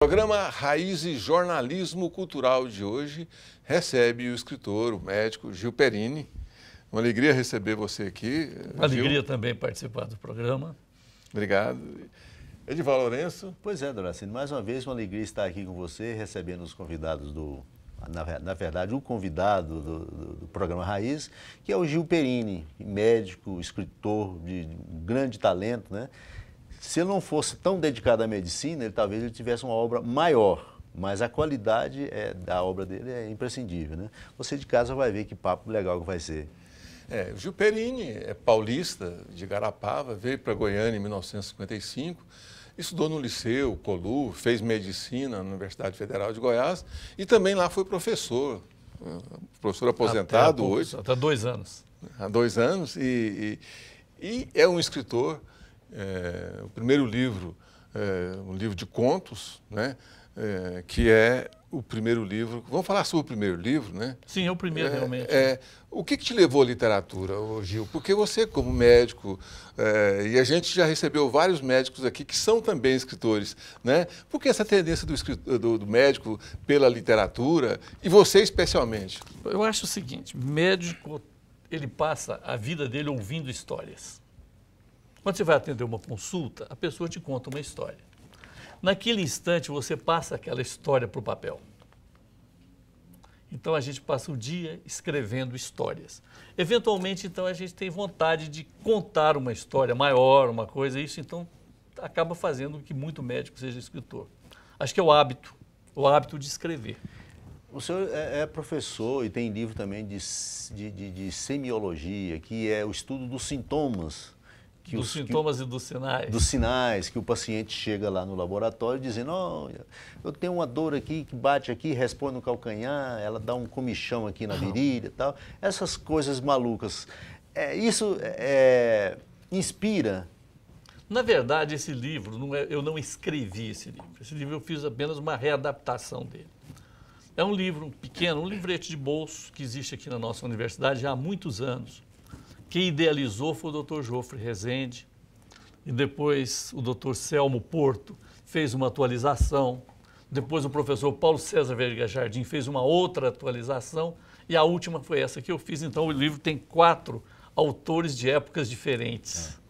O programa Raízes Jornalismo Cultural de hoje recebe o escritor, o médico Gil Perini. Uma alegria receber você aqui, Uma Gil. alegria também participar do programa. Obrigado. Edivar Lourenço. Pois é, Doracino, mais uma vez uma alegria estar aqui com você, recebendo os convidados na verdade, o convidado do programa Raiz, que é o Gil Perini, médico, escritor de grande talento, né? Se ele não fosse tão dedicado à medicina, talvez ele tivesse uma obra maior, mas a qualidade da obra dele é imprescindível, né? Você de casa vai ver que papo legal que vai ser. O Gil Perini é paulista de Garapava, veio para Goiânia em 1955, estudou no Liceu, Colu, fez medicina na Universidade Federal de Goiás e também lá foi professor aposentado hoje. Até 2 anos. Há 2 anos e é um escritor. O primeiro livro, um livro de contos, né? Que é o primeiro livro. Vamos falar sobre o primeiro livro, né? Sim, é o primeiro realmente. O que te levou à literatura, Gil? Porque você, como médico, e a gente já recebeu vários médicos aqui que são também escritores, né? Por que essa tendência do médico pela literatura, e você especialmente? Eu acho o seguinte, médico, ele passa a vida dele ouvindo histórias. Quando você vai atender uma consulta, a pessoa te conta uma história. Naquele instante, você passa aquela história para o papel. Então, a gente passa o dia escrevendo histórias. Eventualmente, então, a gente tem vontade de contar uma história maior, uma coisa, isso, então, acaba fazendo com que muito médico seja escritor. Acho que é o hábito de escrever. O senhor é professor e tem livro também de semiologia, que é o estudo dos sintomas. Dos sintomas e dos sinais. Dos sinais, que o paciente chega lá no laboratório dizendo, olha, eu tenho uma dor aqui que bate aqui, responde no calcanhar, ela dá um comichão aqui na virilha e tal. Essas coisas malucas. Isso inspira. Na verdade, esse livro, eu não escrevi esse livro. Esse livro eu fiz apenas uma readaptação dele. É um livro pequeno, um livrete de bolso que existe aqui na nossa universidade já há muitos anos. Quem idealizou foi o Dr. Jofre Rezende, e depois o Dr. Selmo Porto fez uma atualização, depois o professor Paulo César Veiga Jardim fez uma outra atualização, e a última foi essa que eu fiz. Então, o livro tem 4 autores de épocas diferentes.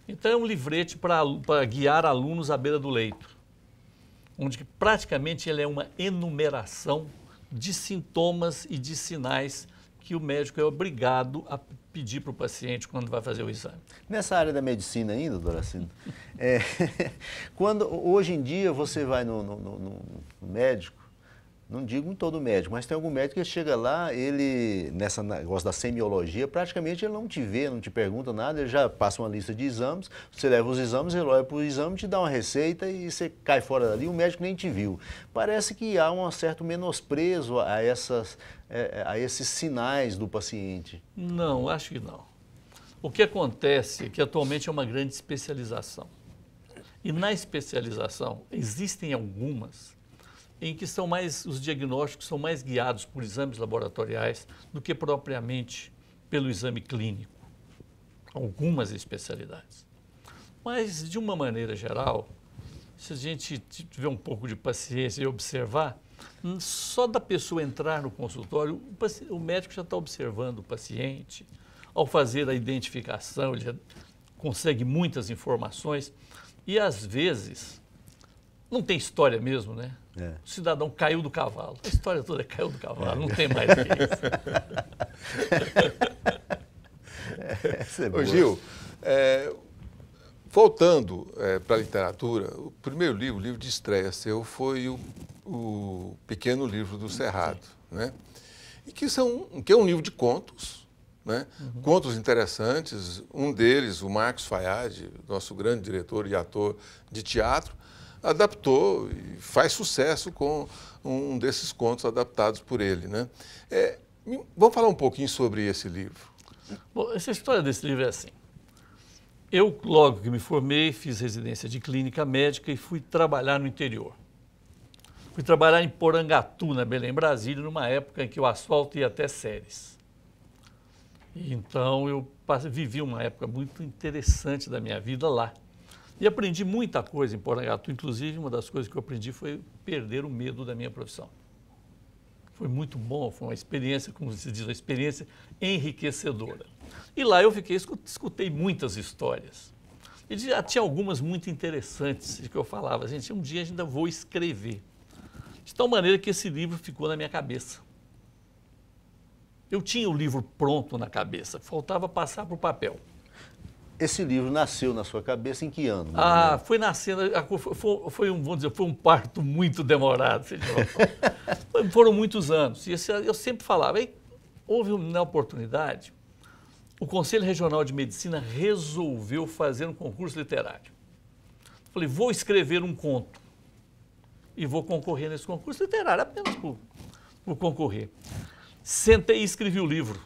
Então, é um livrete para guiar alunos à beira do leito, onde praticamente ele é uma enumeração de sintomas e de sinais que o médico é obrigado a pedir para o paciente quando vai fazer o exame. Nessa área da medicina ainda, Doracino, hoje em dia você vai no médico, não digo em todo médico, mas tem algum médico que chega lá, nessa negócio da semiologia, praticamente ele não te vê, não te pergunta nada, ele já passa uma lista de exames, você leva os exames, ele olha para o exame, te dá uma receita e você cai fora dali, o médico nem te viu. Parece que há um certo menosprezo a esses sinais do paciente. Não, acho que não. O que acontece é que atualmente é uma grande especialização. E na especialização existem algumas em que os diagnósticos são mais guiados por exames laboratoriais do que propriamente pelo exame clínico. Algumas especialidades. Mas, de uma maneira geral, se a gente tiver um pouco de paciência e observar, só da pessoa entrar no consultório, o médico já está observando o paciente. Ao fazer a identificação, ele já consegue muitas informações e, às vezes, não tem história mesmo, né? O cidadão caiu do cavalo. A história toda caiu do cavalo, não tem mais que isso. Ô, Gil, voltando para a literatura, o primeiro livro, o livro de estreia seu, foi o Pequeno Livro do Cerrado, né? E que é um livro de contos, né? Contos interessantes. Um deles, o Marcos Fayad, nosso grande diretor e ator de teatro, adaptou e faz sucesso com um desses contos adaptados por ele, né? Vamos falar um pouquinho sobre esse livro. Bom, essa história desse livro é assim. Eu, logo que me formei, fiz residência de clínica médica e fui trabalhar no interior. Fui trabalhar em Porangatu, na Belém, Brasília, numa época em que o asfalto ia até Séries. E então eu vivi uma época muito interessante da minha vida lá. E aprendi muita coisa em Porangatu. Inclusive, uma das coisas que eu aprendi foi perder o medo da minha profissão. Foi muito bom, foi uma experiência, como se diz, uma experiência enriquecedora. E lá eu escutei muitas histórias. E já tinha algumas muito interessantes, de que eu falava, gente, um dia ainda vou escrever. De tal maneira que esse livro ficou na minha cabeça. Eu tinha o livro pronto na cabeça, faltava passar para o papel. Esse livro nasceu na sua cabeça em que ano? Foi nascendo, vamos dizer, foi um parto muito demorado. Foram muitos anos. E eu sempre falava, houve uma oportunidade, o Conselho Regional de Medicina resolveu fazer um concurso literário. Falei, vou escrever um conto e vou concorrer nesse concurso literário, apenas por concorrer. Sentei e escrevi o livro.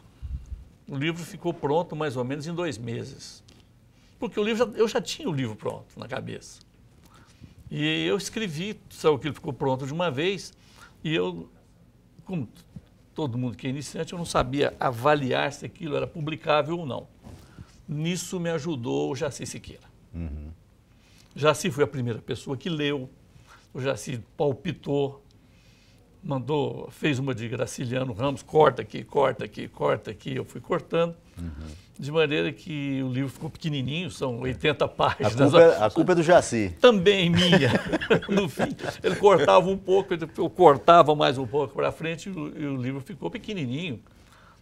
O livro ficou pronto mais ou menos em 2 meses. Porque eu já tinha o livro pronto na cabeça. E eu escrevi, só que ele ficou pronto de uma vez, e eu, como todo mundo que é iniciante, eu não sabia avaliar se aquilo era publicável ou não. Nisso me ajudou o Jaci Siqueira. Uhum. Jaci foi a primeira pessoa que leu, o Jaci palpitou, fez uma de Graciliano Ramos, corta aqui, corta aqui, corta aqui, eu fui cortando. Uhum. De maneira que o livro ficou pequenininho, são 80 páginas. A culpa é do Jaci. Também minha. No fim, ele cortava um pouco, eu cortava mais um pouco para frente e o livro ficou pequenininho.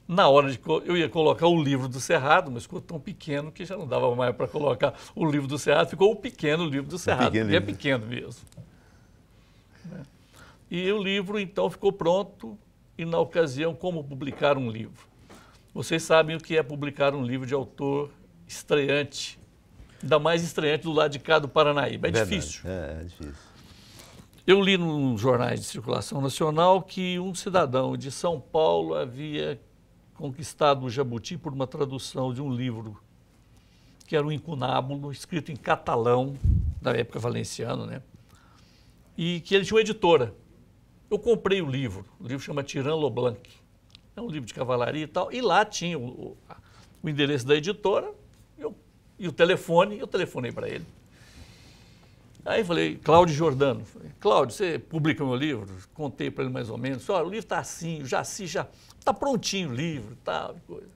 Na hora de eu ia colocar o livro do Cerrado, mas ficou tão pequeno que já não dava mais para colocar o livro do Cerrado, ficou o pequeno livro do Cerrado, porque é pequeno mesmo. E o livro, então, ficou pronto e, na ocasião, como publicar um livro? Vocês sabem o que é publicar um livro de autor estreante, ainda mais estreante do lado de cá do Paranaíba. É difícil. É difícil. Eu li nos jornais de circulação nacional que um cidadão de São Paulo havia conquistado o Jabuti por uma tradução de um livro que era um incunábulo, escrito em catalão, da época valenciano, né? E que ele tinha uma editora. Eu comprei o livro chama Tirant Leblanc. É um livro de cavalaria e tal, e lá tinha o endereço da editora e o telefone, eu telefonei para ele. Aí falei, Cláudio Giordano, Cláudio, você publica o meu livro? Contei para ele mais ou menos, olha, o livro está assim, já está prontinho o livro e tal, coisa.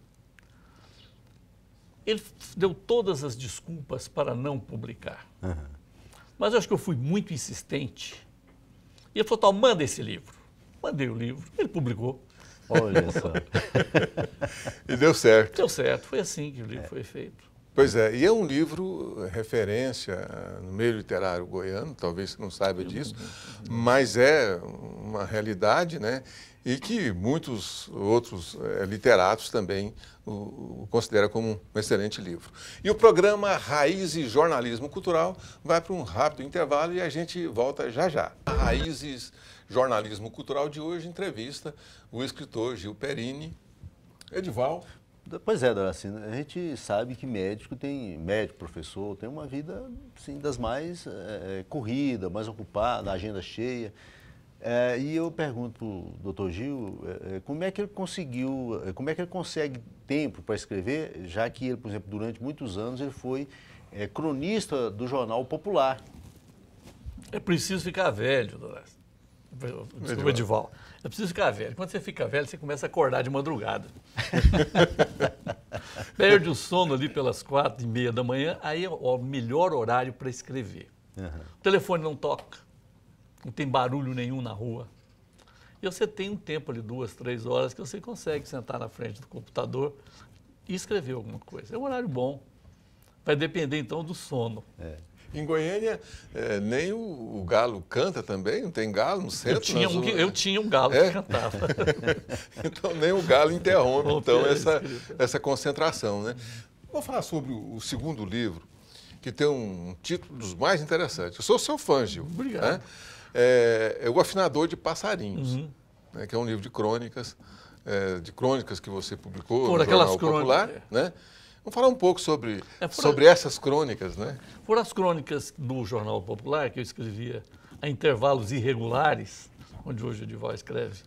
Ele deu todas as desculpas para não publicar. Uhum. Mas eu acho que eu fui muito insistente. E ele falou, manda esse livro. Mandei o livro, ele publicou. Olha só. E deu certo. Deu certo, foi assim que o livro foi feito. Pois é, e é um livro referência no meio literário goiano, talvez você não saiba disso, mas é uma realidade, né? E que muitos outros literatos também o consideram como um excelente livro. E o programa Raízes Jornalismo Cultural vai para um rápido intervalo e a gente volta já já. A Raízes Jornalismo Cultural de hoje entrevista o escritor Gil Perini. Edival. Pois é, Doracina, a gente sabe que médico, professor, tem uma vida assim, das mais corrida, mais ocupada, agenda cheia. E eu pergunto para o doutor Gil, como é que ele consegue tempo para escrever, já que ele, por exemplo, durante muitos anos ele foi cronista do Jornal Popular. É preciso ficar velho, Doracina. Desculpa, Edival. É preciso ficar velho. Quando você fica velho, você começa a acordar de madrugada. Perde o sono ali pelas 4h30 da manhã, aí é o melhor horário para escrever. Uhum. O telefone não toca, não tem barulho nenhum na rua. E você tem um tempo ali, 2, 3 horas, que você consegue sentar na frente do computador e escrever alguma coisa. É um horário bom. Vai depender, então, do sono. Em Goiânia, nem o galo canta também? Não tem galo no centro? Eu tinha um galo que cantava. Então, nem o galo interrompe essa concentração, né? Vou falar sobre o segundo livro, que tem um título dos mais interessantes. Eu sou seu fã, Gil. Obrigado. Né? É O Afinador de Passarinhos, né? Que é um livro de crônicas que você publicou no Jornal Popular, né? Vamos falar um pouco sobre essas crônicas, né? Foram as crônicas do Jornal Popular que eu escrevia a intervalos irregulares, onde hoje o Edival escreve.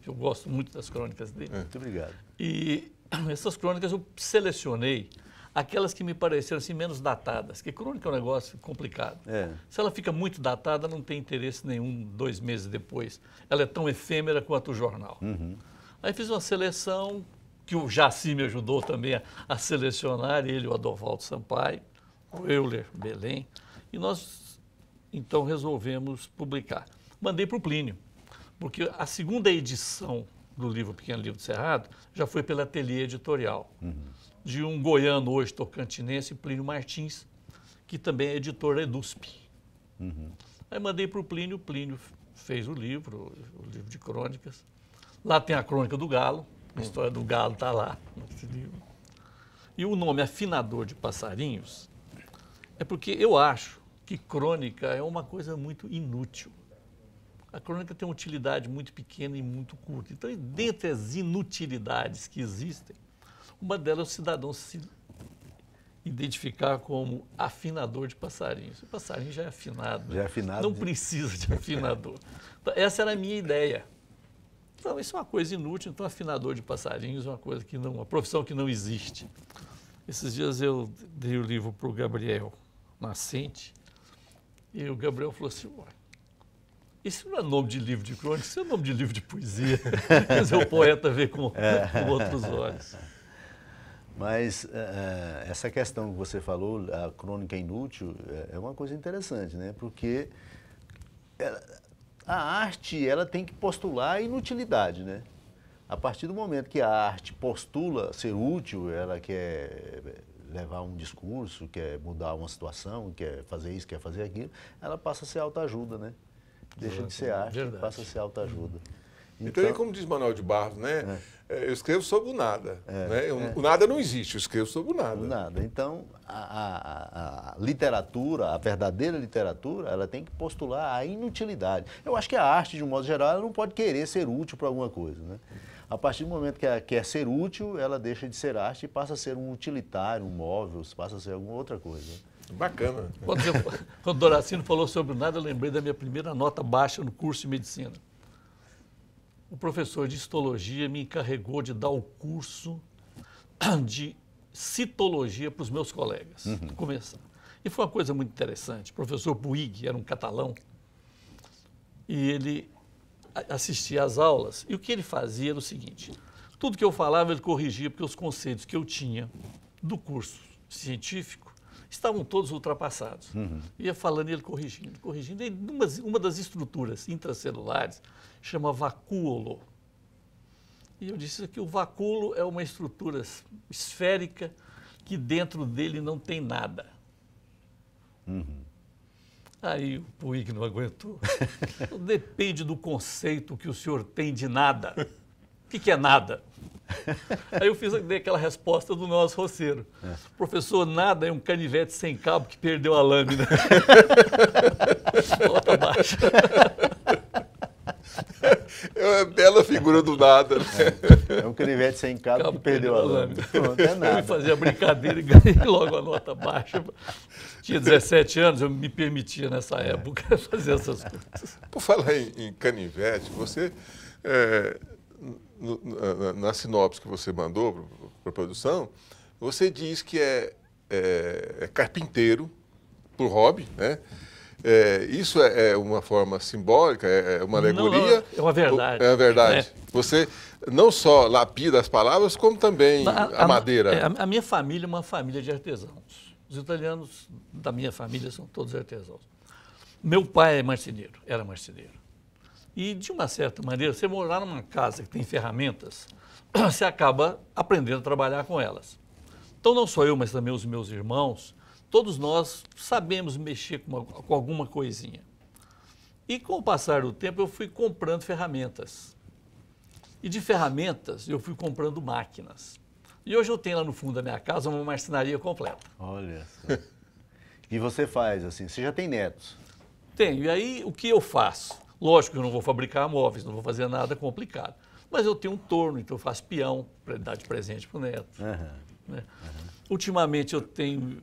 Eu gosto muito das crônicas dele. Muito obrigado. E essas crônicas eu selecionei aquelas que me pareceram assim, menos datadas, porque crônica é um negócio complicado. Se ela fica muito datada, não tem interesse nenhum 2 meses depois. Ela é tão efêmera quanto o jornal. Aí fiz uma seleção, que o Jaci me ajudou também a selecionar, ele, o Adalvaldo Sampaio, o Euler Belém, e nós então resolvemos publicar. Mandei para o Plínio, porque a segunda edição do livro Pequeno Livro do Cerrado já foi pela Ateliê Editorial, de um goiano hoje tocantinense, Plínio Martins, que também é editor da EDUSP. Aí mandei para o Plínio fez o livro de crônicas. Lá tem a crônica do Galo, a história do Galo está lá nesse livro. E o nome Afinador de Passarinhos é porque eu acho que crônica é uma coisa muito inútil. A crônica tem uma utilidade muito pequena e muito curta. Então, dentre as inutilidades que existem, uma delas é o cidadão se identificar como afinador de passarinhos. O passarinho já é afinado. Já é afinado. Não precisa de afinador. Então, essa era a minha ideia. Então, isso é uma coisa inútil. Então, afinador de passarinhos é uma coisa que não, uma profissão que não existe. Esses dias eu dei o livro para o Gabriel Nascente e o Gabriel falou assim, isso não é nome de livro de crônica, isso é nome de livro de poesia. Quer dizer, o poeta vê com outros olhos. Mas essa questão que você falou, a crônica inútil, é uma coisa interessante, né? Porque a arte, ela tem que postular a inutilidade, né? A partir do momento que a arte postula ser útil, ela quer levar um discurso, quer mudar uma situação, quer fazer isso, quer fazer aquilo, ela passa a ser autoajuda, né? Deixa de ser arte, passa a ser autoajuda. Então, como diz Manuel de Barros, né? Eu escrevo sobre o nada. Né? O nada não existe, eu escrevo sobre o nada. O nada. Então, a literatura, a verdadeira literatura, ela tem que postular a inutilidade. Eu acho que a arte, de um modo geral, ela não pode querer ser útil para alguma coisa, né? A partir do momento que ela quer ser útil, ela deixa de ser arte e passa a ser um utilitário, um móvel, passa a ser alguma outra coisa. Bacana. Quando o Doracino falou sobre o nada, eu lembrei da minha primeira nota baixa no curso de medicina. O professor de histologia me encarregou de dar o curso de citologia para os meus colegas. Começar. E foi uma coisa muito interessante. O professor Puig era um catalão e ele assistia às aulas e o que ele fazia era o seguinte, tudo que eu falava ele corrigia porque os conceitos que eu tinha do curso científico estavam todos ultrapassados. Ia falando e ele corrigindo. E uma das estruturas intracelulares chama vacúolo. E eu disse que o vacúolo é uma estrutura esférica que dentro dele não tem nada. Aí o Puig não aguentou. Depende do conceito que o senhor tem de nada. O que é nada? Aí eu dei aquela resposta do nosso roceiro. Professor, nada é um canivete sem cabo que perdeu a lâmina. Nota baixa. É uma bela figura do nada. Né? É um canivete sem cabo que perdeu a lâmina. Pronto, é nada. Eu fazia a brincadeira e ganhei logo a nota baixa. Tinha 17 anos, eu me permitia nessa época fazer essas coisas. Por falar em canivete, você, na sinopse que você mandou para a produção, você diz que é carpinteiro por hobby, né? Isso é uma forma simbólica, é uma alegoria? Não, é uma verdade. É a verdade. Você não só lapida as palavras, como também a madeira. A minha família é uma família de artesãos. Os italianos da minha família são todos artesãos. Meu pai era marceneiro. E, de uma certa maneira, você morar numa casa que tem ferramentas, você acaba aprendendo a trabalhar com elas. Então, não só eu, mas também os meus irmãos, todos nós sabemos mexer com alguma coisinha. E, com o passar do tempo, eu fui comprando ferramentas. E, de ferramentas, eu fui comprando máquinas. E hoje eu tenho lá no fundo da minha casa uma marcenaria completa. Olha só. E você faz assim, você já tem netos? Tenho. E aí, o que eu faço? Lógico que eu não vou fabricar móveis, não vou fazer nada complicado. Mas eu tenho um torno, então eu faço peão para dar de presente para o neto. Né? Ultimamente eu tenho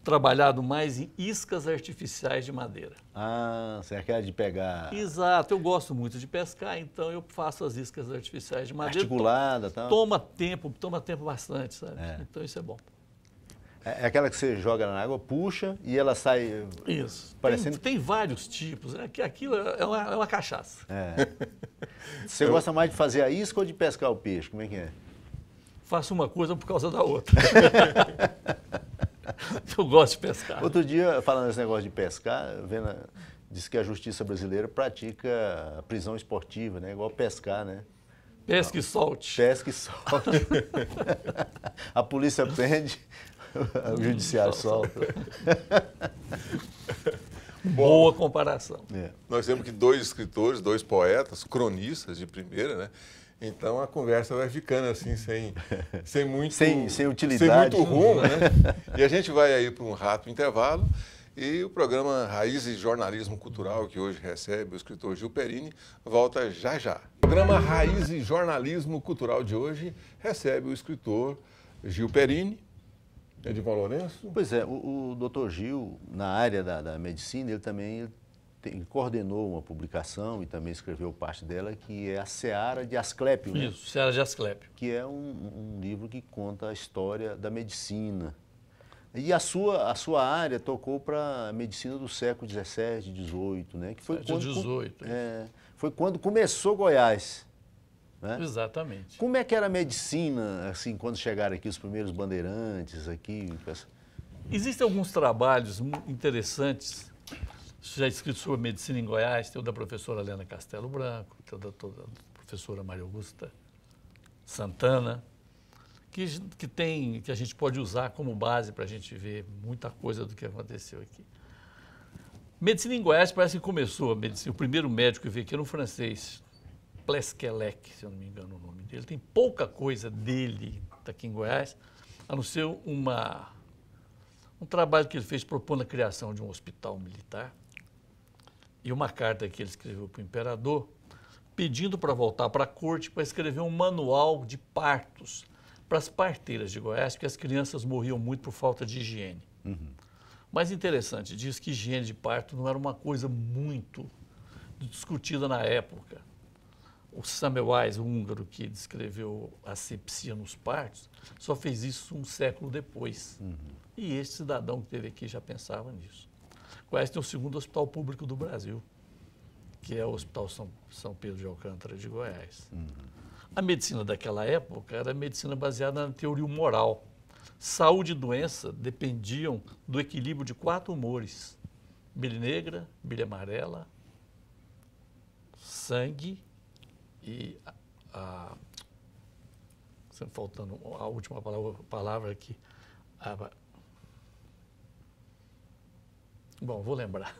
trabalhado mais em iscas artificiais de madeira. Ah, você quer de pegar... Exato, eu gosto muito de pescar, então eu faço as iscas artificiais de madeira. Articulada, tal. Toma tempo bastante, sabe? Então isso é bom. É aquela que você joga na água, puxa e ela sai... Isso. Parecendo... Tem vários tipos. Aquilo é uma cachaça. É. Você gosta mais de fazer a isca ou de pescar o peixe? Como é que é? Faço uma coisa por causa da outra. Eu gosto de pescar. Outro dia, falando desse negócio de pescar, diz que a justiça brasileira pratica a prisão esportiva, né? Igual pescar, né? Pesca e solte. Pesca e solte. A polícia prende, o judiciário solta. Boa comparação. É. Nós temos aqui 2 escritores, 2 poetas, cronistas de primeira, né? Então a conversa vai ficando assim, sem utilidade. Sem muito rumo, né? E a gente vai aí para um rápido intervalo e o programa Raízes Jornalismo Cultural, que hoje recebe o escritor Gil Perini, volta já já. O programa Raízes Jornalismo Cultural de hoje recebe o escritor Gil Perini. Edivaldo Lourenço? Pois é, o doutor Gil, na área da medicina, ele também coordenou uma publicação e também escreveu parte dela, que é a Seara de Asclépio. Né? Isso, Seara de Asclépio. Que é um livro que conta a história da medicina. E a sua área tocou para a medicina do século XVII, XVIII, né? Que foi foi quando começou Goiás. Né? Exatamente. Como é que era a medicina, assim, quando chegaram aqui os primeiros bandeirantes aqui? Existem alguns trabalhos interessantes já escritos sobre medicina em Goiás. Tem o da professora Helena Castelo Branco, tem o da professora Maria Augusta Santana, que a gente pode usar como base para a gente ver muita coisa do que aconteceu aqui. Medicina em Goiás parece que começou, o primeiro médico que veio aqui era um francês, Plesquelec, se eu não me engano o nome dele. Tem pouca coisa dele aqui em Goiás, a não ser um trabalho que ele fez propondo a criação de um hospital militar e uma carta que ele escreveu para o imperador, pedindo para voltar para a corte para escrever um manual de partos para as parteiras de Goiás, porque as crianças morriam muito por falta de higiene. Uhum. Mas interessante, diz que higiene de parto não era uma coisa muito discutida na época. O Semmelweis, o húngaro que descreveu a asepsia nos partos, só fez isso um século depois. Uhum. E este cidadão que esteve aqui já pensava nisso. Goiás tem o segundo hospital público do Brasil, que é o Hospital São Pedro de Alcântara de Goiás. Uhum. A medicina daquela época era medicina baseada na teoria moral. Saúde e doença dependiam do equilíbrio de 4 humores: bile negra, bile amarela, sangue e faltando a última palavra aqui. Bom, vou lembrar.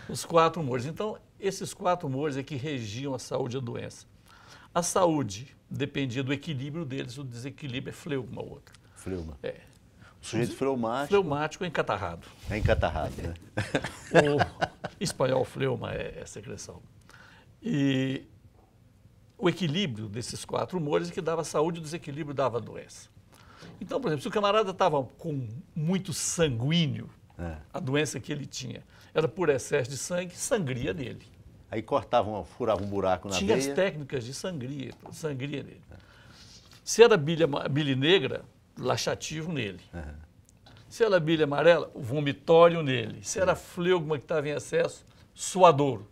Os 4 humores. Então, esses 4 humores é que regiam a saúde e a doença. A saúde dependia do equilíbrio deles, o desequilíbrio é fleuma, o outro. Fleuma. É. O sujeito fleumático. Fleumático é encatarrado. É encatarrado, né? O espanhol fleuma é secreção. E o equilíbrio desses 4 humores é que dava saúde, o desequilíbrio dava doença. Então, por exemplo, se o camarada estava com muito sanguíneo, a doença que ele tinha era por excesso de sangue, sangria nele. Aí furavam um buraco na Tinha veia. as técnicas de sangria nele. Se era bile negra, laxativo nele. Uhum. Se era bile amarela, vomitório nele. Se era fleugma que estava em excesso, suadouro.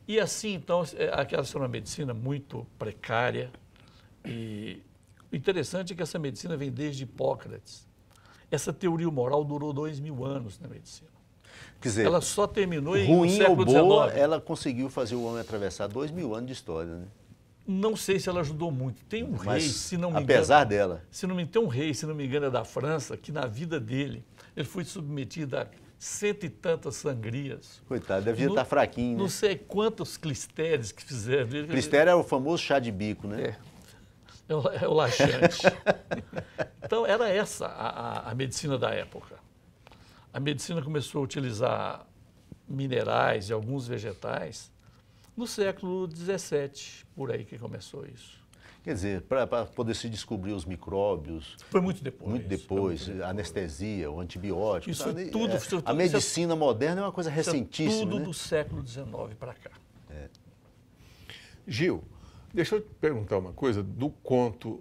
E assim, então, aquela era uma medicina muito precária. E o interessante é que essa medicina vem desde Hipócrates. Essa teoria moral durou 2000 anos na medicina. Quer dizer, ela só terminou no ruim século ou boa, XIX. ela conseguiu fazer o homem atravessar 2000 anos de história, né? Não sei se ela ajudou muito. Tem um rei, se não me engano... Apesar dela. Tem um rei, se não me engano, é da França, que na vida dele, ele foi submetido a 100 e tantas sangrias. Coitado, devia estar fraquinho, né? Não sei quantos clistéries que fizeram. Clistério é o famoso chá de bico, né? É o laxante. Então, era essa a medicina da época. A medicina começou a utilizar minerais e alguns vegetais no século XVII, por aí que começou isso. Quer dizer, para poder se descobrir os micróbios... Foi muito depois. Muito depois, anestesia, o antibiótico. Isso tudo... A medicina moderna é uma coisa recentíssima, tudo né? do século XIX para cá. Gil, deixa eu te perguntar uma coisa do conto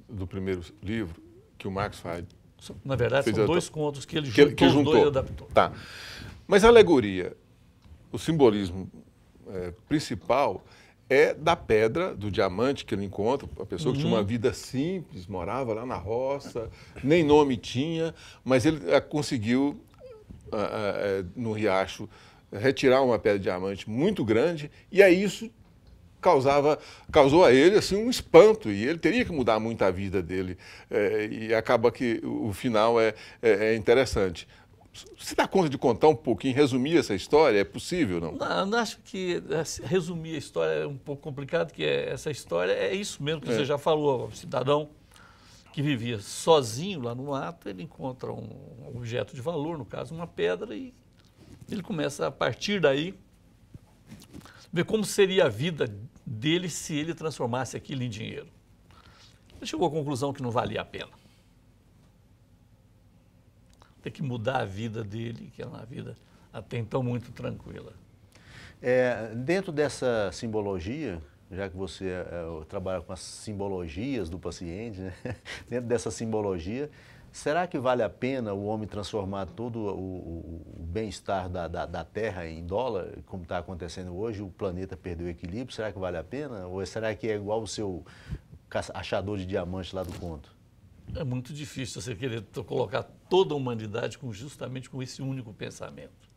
do primeiro livro, que o Marcos faz. Na verdade, Fez são a- dois contos que ele Que juntou, os juntou. dois e adaptou. Tá. Mas a alegoria, o simbolismo principal é da pedra, do diamante que ele encontra, a pessoa que tinha uma vida simples, morava lá na roça, nem nome tinha, mas ele conseguiu, no riacho, retirar uma pedra de diamante muito grande, e aí isso causou a ele assim, um espanto, e ele teria que mudar muito a vida dele, e acaba que o final é interessante. Você dá conta de contar um pouquinho, resumir essa história? É possível, não? Não, acho que resumir a história é um pouco complicado, que essa história é isso mesmo que você já falou. O cidadão que vivia sozinho lá no mato, ele encontra um objeto de valor, no caso uma pedra, e ele começa a partir daí ver como seria a vida dele se ele transformasse aquilo em dinheiro. Ele chegou à conclusão que não valia a pena. Tem que mudar a vida dele, que é uma vida até então muito tranquila. Dentro dessa simbologia, já que você trabalha com as simbologias do paciente, né? Dentro dessa simbologia, será que vale a pena o homem transformar todo o bem-estar da Terra em dólar, como está acontecendo hoje, o planeta perdeu o equilíbrio? Será que vale a pena? Ou será que é igual o seu achador de diamante lá do conto? É muito difícil você querer colocar toda a humanidade justamente com esse único pensamento.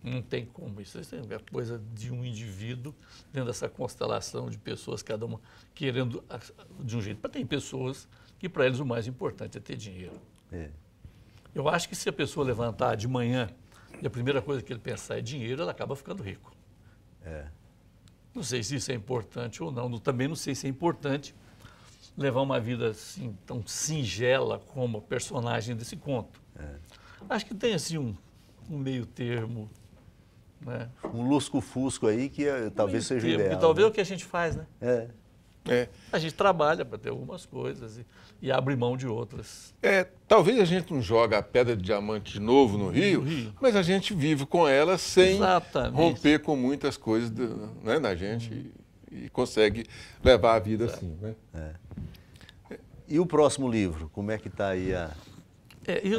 Não tem como. Isso é coisa de um indivíduo dentro dessa constelação de pessoas, cada uma querendo de um jeito. Mas tem pessoas que para eles o mais importante é ter dinheiro. Eu acho que se a pessoa levantar de manhã e a primeira coisa que ele pensar é dinheiro, ela acaba ficando rico. Não sei se isso é importante ou não. Também não sei se é importante levar uma vida assim tão singela como a personagem desse conto. Acho que tem assim um meio termo, né? Um lusco-fusco aí que talvez seja o ideal. Que talvez é né? o que a gente faz, né? É. A gente trabalha para ter algumas coisas e abre mão de outras. Talvez a gente não joga a pedra de diamante de novo no rio, mas a gente vive com ela sem romper com muitas coisas né, da gente e consegue levar a vida assim, né? E o próximo livro, como é que está aí a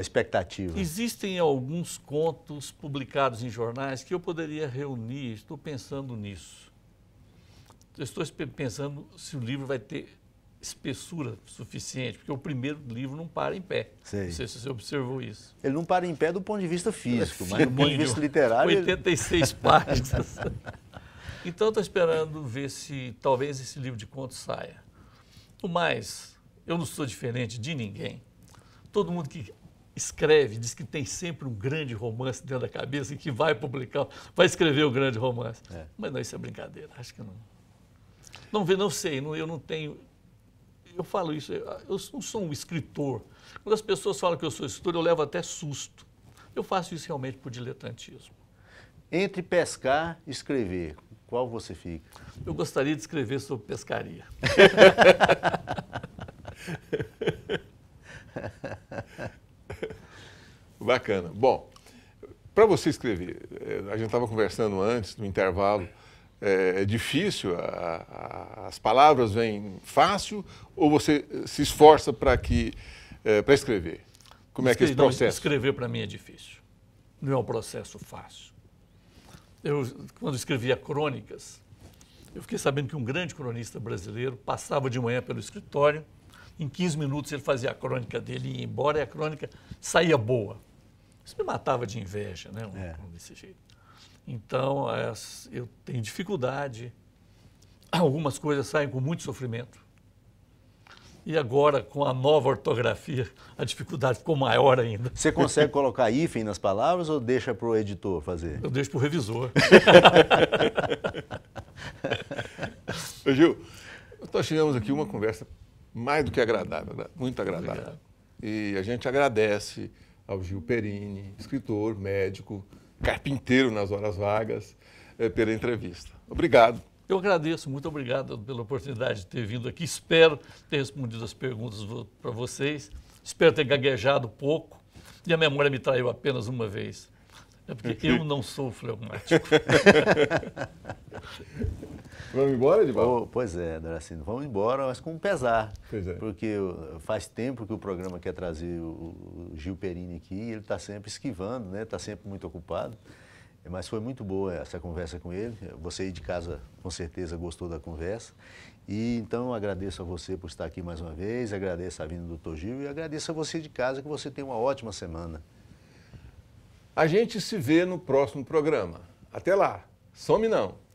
expectativa? Existem alguns contos publicados em jornais que eu poderia reunir, estou pensando nisso. Eu estou pensando se o livro vai ter espessura suficiente, porque o primeiro livro não para em pé. Sei. Não sei se você observou isso. Ele não para em pé do ponto de vista físico, mas do ponto de vista literário... 86 páginas. Então, estou esperando ver se talvez esse livro de contos saia. O mais, eu não sou diferente de ninguém. Todo mundo que escreve diz que tem sempre um grande romance dentro da cabeça e que vai publicar, vai escrever o grande romance. Mas não, isso é brincadeira, acho que não. Não sei, eu não tenho... Eu falo isso, eu não sou um escritor. Quando as pessoas falam que eu sou escritor, eu levo até susto. Eu faço isso realmente por diletantismo. Entre pescar e escrever, qual você fica? Eu gostaria de escrever sobre pescaria. Bacana. Bom, para você escrever, a gente estava conversando antes, no intervalo, é difícil, as palavras vêm fácil ou você se esforça para escrever? Como é que é esse processo? Escrever para mim é difícil. Não é um processo fácil. Quando escrevia crônicas, eu fiquei sabendo que um grande cronista brasileiro passava de manhã pelo escritório, em 15 minutos ele fazia a crônica dele e ia embora e a crônica saía boa. Isso me matava de inveja, né? Desse jeito. Então, eu tenho dificuldade. Algumas coisas saem com muito sofrimento. E agora, com a nova ortografia, a dificuldade ficou maior ainda. Você consegue colocar hífen nas palavras ou deixa para o editor fazer? Eu deixo para o revisor. Gil, nós tivemos aqui uma conversa mais do que agradável, muito agradável. Obrigado. E a gente agradece ao Gil Perini, escritor, médico, carpinteiro nas horas vagas, pela entrevista. Obrigado. Eu agradeço, muito obrigado pela oportunidade de ter vindo aqui. Espero ter respondido as perguntas para vocês. Espero ter gaguejado pouco. E a memória me traiu apenas uma vez. É porque eu não sou fleumático. Vamos embora, Edivaldo? Pois é, Doracino, vamos embora, mas com um pesar. Pois é. Porque faz tempo que o programa quer trazer o Gil Perini aqui e ele está sempre esquivando, né? Está sempre muito ocupado. Mas foi muito boa essa conversa com ele. Você aí de casa, com certeza, gostou da conversa. E então agradeço a você por estar aqui mais uma vez, agradeço a vinda do Dr. Gil e agradeço a você de casa, que você tenha uma ótima semana. A gente se vê no próximo programa. Até lá. Some não.